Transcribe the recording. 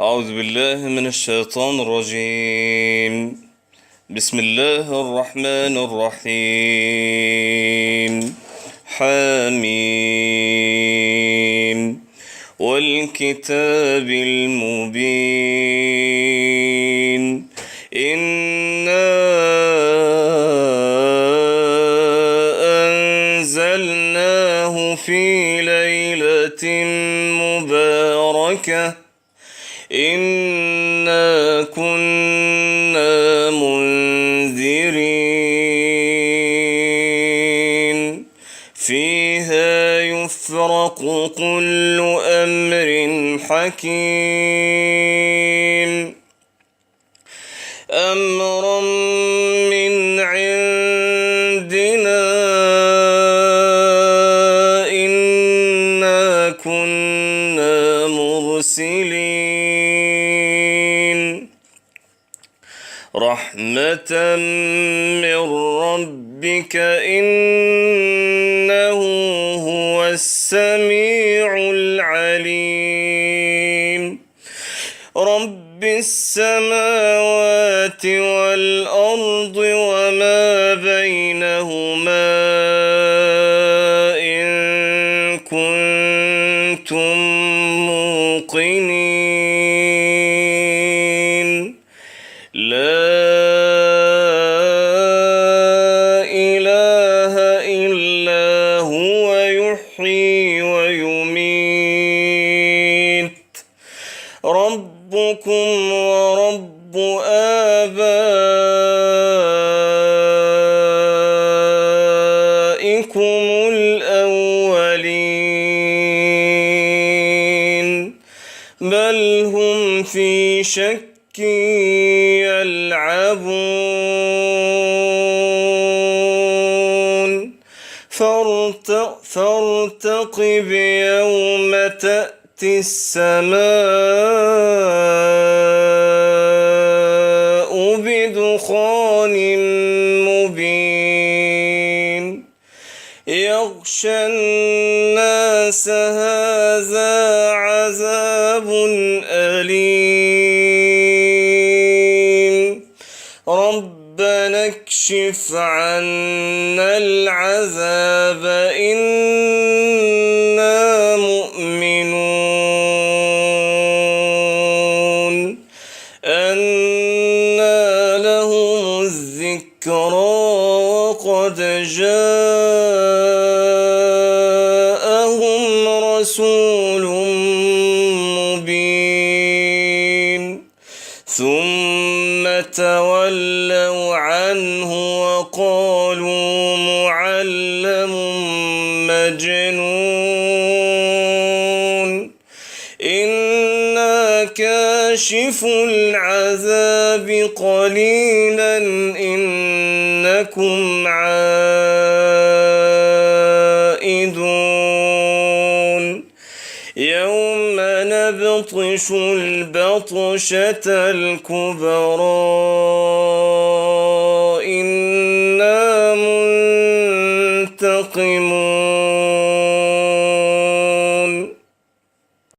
أعوذ بالله من الشيطان الرجيم. بسم الله الرحمن الرحيم. حميم والكتاب المبين. إنا أنزلناه في ليلة مباركة إنا كنا منذرين فيها يفرق كل أمر حكيم أمرا من عندنا إنا كنا مرسلين رحمة من ربك إنه هو السميع العليم رب السماوات والأرض وما بينهما إن كنتم موقنين لا إله إلا هو يحيي ويميت ربكم ورب آبائكم الأولين بل هم في شك يلعبون فارتقب يوم تأتي السماء بدخان مبين يغشى الناس هذا عذاب أليم ربنا اكشف عنا العذاب إنا مؤمنون أنى لهم الذكرى وقد جاءهم رسول مبين ثم تولوا عنه وقالوا معلم مجنون إنا كاشف العذاب قليلا إنكم عائدون يوم نبطش البطشة الكبرى